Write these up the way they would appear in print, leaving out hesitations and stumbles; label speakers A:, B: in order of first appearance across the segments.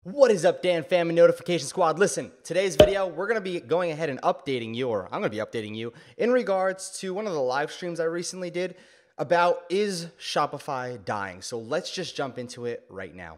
A: What is up, Dan fam and Notification Squad? Listen, today's video, we're going to be going ahead and updating you, or I'm going to be updating you, in regards to one of the live streams I recently did about is Shopify dying. So let's just jump into it right now.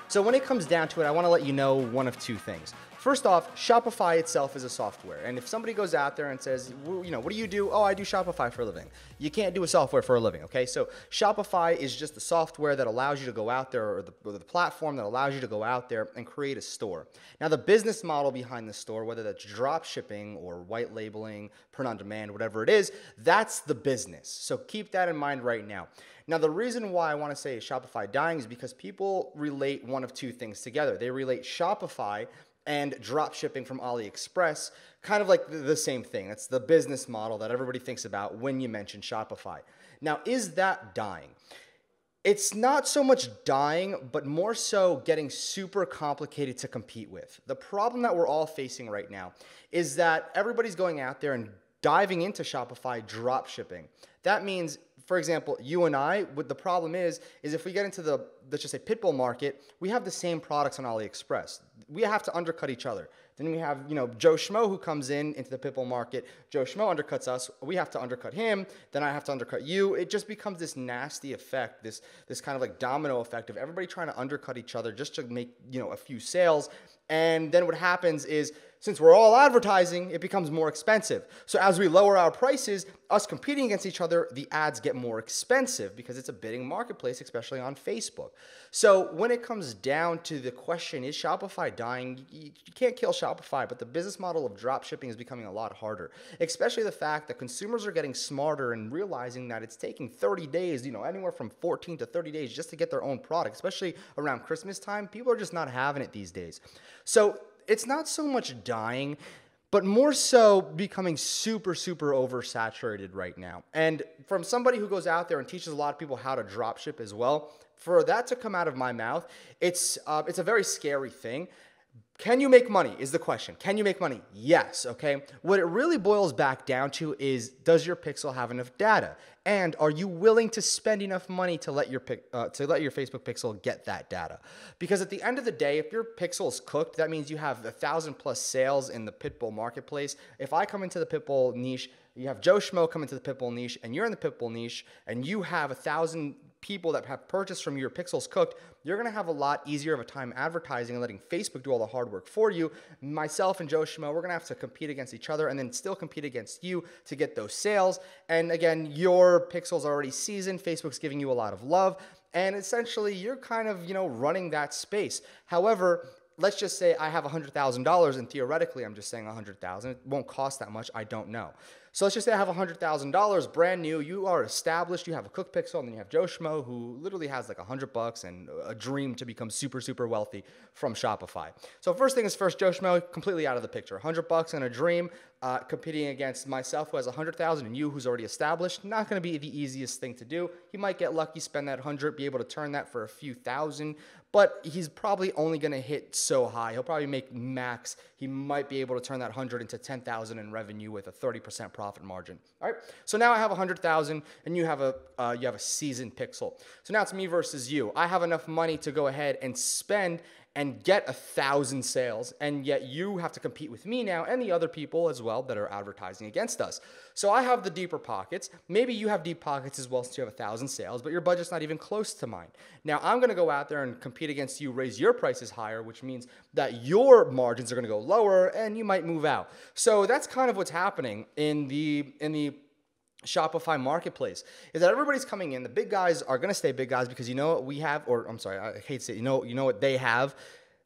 A: So when it comes down to it, I want to let you know one of two things. First off, Shopify itself is a software. And if somebody goes out there and says, well, what do you do? Oh, I do Shopify for a living. You can't do a software for a living, okay? So Shopify is just the software that allows you to go out there, or the platform that allows you to go out there and create a store. Now, the business model behind the store, whether that's drop shipping or white labeling, print on demand, whatever it is, that's the business. So keep that in mind right now. Now, the reason why I want to say Shopify dying is because people relate one of two things together. They relate Shopify and drop shipping from AliExpress, kind of like the same thing. It's the business model that everybody thinks about when you mention Shopify. Now, is that dying? It's not so much dying, but more so getting super complicated to compete with. The problem that we're all facing right now is that everybody's going out there and diving into Shopify drop shipping. That means, for example, you and I, what the problem is if we get into the, let's just say, pitbull market, we have the same products on AliExpress. We have to undercut each other. Then we have, Joe Schmo who comes into the pitbull market. Joe Schmo undercuts us. We have to undercut him. Then I have to undercut you. It just becomes this nasty effect, this kind of like domino effect of everybody trying to undercut each other just to make, a few sales. And then what happens is, since we're all advertising, it becomes more expensive. So as we lower our prices, us competing against each other, the ads get more expensive because it's a bidding marketplace, especially on Facebook. So when it comes down to the question, is Shopify dying? You can't kill Shopify, but the business model of drop shipping is becoming a lot harder, especially the fact that consumers are getting smarter and realizing that it's taking 30 days, anywhere from 14 to 30 days just to get their own product, especially around Christmas time. People are just not having it these days. So it's not so much dying, but more so becoming super, super oversaturated right now. And from somebody who goes out there and teaches a lot of people how to drop ship as well, for that to come out of my mouth, it's a very scary thing. Can you make money is the question. Can you make money? Yes, okay? What it really boils back down to is, does your pixel have enough data? And are you willing to spend enough money to let your Facebook pixel get that data? Because at the end of the day, if your pixel is cooked, that means you have 1,000+ sales in the pitbull marketplace. If I come into the pitbull niche, you have Joe Schmo come into the pitbull niche, and you're in the pitbull niche, and you have 1,000 people that have purchased from your pixels cooked, you're going to have a lot easier of a time advertising and letting Facebook do all the hard work for you. Myself and Joe Schmo, we're going to have to compete against each other and then still compete against you to get those sales. And again, your pixel's already seasoned. Facebook's giving you a lot of love. And essentially, you're kind of, running that space. However, let's just say I have $100,000, and theoretically, I'm just saying $100,000. It won't cost that much. I don't know. So let's just say I have $100,000, brand new. You are established. You have a cooked pixel, and then you have Joe Schmo, who literally has like $100 and a dream to become super, super wealthy from Shopify. So first thing is first, Joe Schmo completely out of the picture. $100 and a dream, competing against myself, who has $100,000, and you, who's already established. Not going to be the easiest thing to do. He might get lucky, spend that 100, be able to turn that for a few thousand, but he's probably only going to hit so high. He'll probably make max. He might be able to turn that 100 into 10,000 in revenue with a 30% profit margin. All right. So now I have 100,000, and you have a seasoned pixel. So now it's me versus you. I have enough money to go ahead and spend and get 1,000 sales, and yet you have to compete with me now and the other people as well that are advertising against us. So I have the deeper pockets. Maybe you have deep pockets as well, since you have 1,000 sales, but your budget's not even close to mine. Now I'm going to go out there and compete against you, raise your prices higher, which means that your margins are going to go lower and you might move out. So that's kind of what's happening in the Shopify marketplace, is that everybody's coming in. The big guys are going to stay big guys because what we have, or I'm sorry, I hate to say it, you know what they have?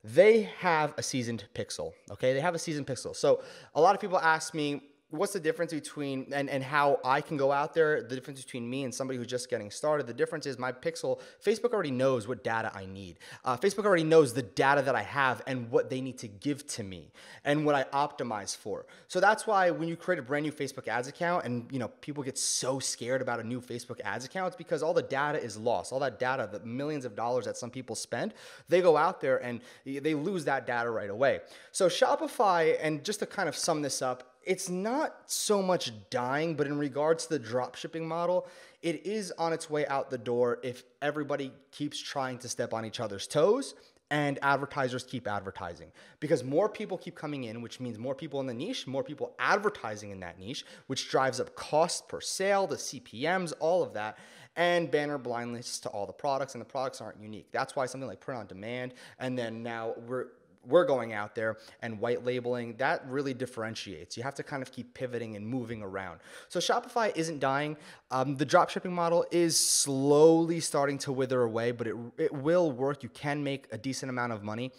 A: They have a seasoned pixel, okay? They have a seasoned pixel. So a lot of people ask me, what's the difference between, and how I can go out there, the difference between me and somebody who's just getting started? The difference is my pixel, Facebook already knows what data I need. Facebook already knows the data that I have and what they need to give to me and what I optimize for. So that's why when you create a brand new Facebook ads account and people get so scared about a new Facebook ads account, it's because all the data is lost. All that data, the millions of dollars that some people spend, they go out there and they lose that data right away. So Shopify, and just to kind of sum this up, It's not so much dying, but in regards to the drop shipping model, it is on its way out the door if everybody keeps trying to step on each other's toes and advertisers keep advertising. Because more people keep coming in, which means more people in the niche, more people advertising in that niche, which drives up cost per sale, the CPMs, all of that, and banner blindness to all the products, and the products aren't unique. That's why something like print on demand, and then now we're going out there and white labeling, that really differentiates. You have to kind of keep pivoting and moving around. So Shopify isn't dying. The drop shipping model is slowly starting to wither away, but it will work. You can make a decent amount of money.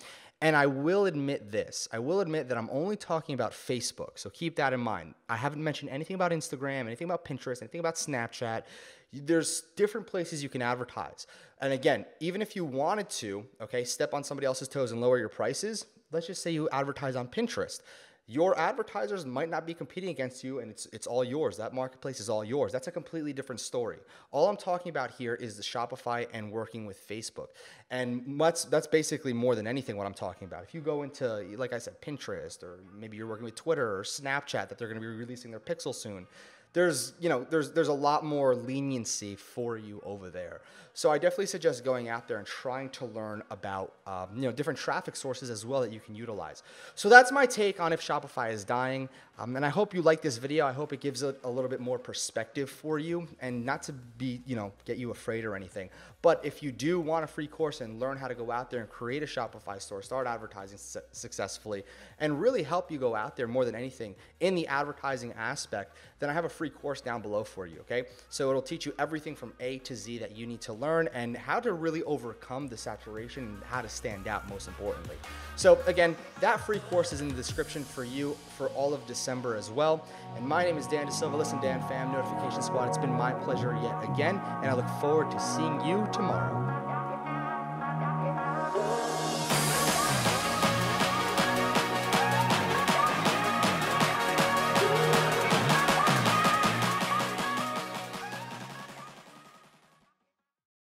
A: And I will admit this. I will admit that I'm only talking about Facebook. So keep that in mind. I haven't mentioned anything about Instagram, anything about Pinterest, anything about Snapchat. There's different places you can advertise. And again, even if you wanted to, okay, step on somebody else's toes and lower your prices, let's just say you advertise on Pinterest. Your advertisers might not be competing against you, and it's all yours. That marketplace is all yours. That's a completely different story. All I'm talking about here is the Shopify and working with Facebook. And that's basically more than anything what I'm talking about. If you go into, like I said, Pinterest, or maybe you're working with Twitter or Snapchat that they're going to be releasing their pixel soon, there's a lot more leniency for you over there. So I definitely suggest going out there and trying to learn about different traffic sources as well that you can utilize. So that's my take on if Shopify is dying. And I hope you like this video. I hope it gives it a little bit more perspective for you, and not to be, get you afraid or anything. But if you do want a free course and learn how to go out there and create a Shopify store, start advertising successfully, and really help you go out there more than anything in the advertising aspect, then I have a free course down below for you, okay? So it'll teach you everything from A to Z that you need to learn, and how to really overcome the saturation and how to stand out, most importantly. So again, that free course is in the description for you for all of December as well. And my name is Dan Dasilva. Listen, Dan Fam, Notification Squad, it's been my pleasure yet again, and I look forward to seeing you tomorrow.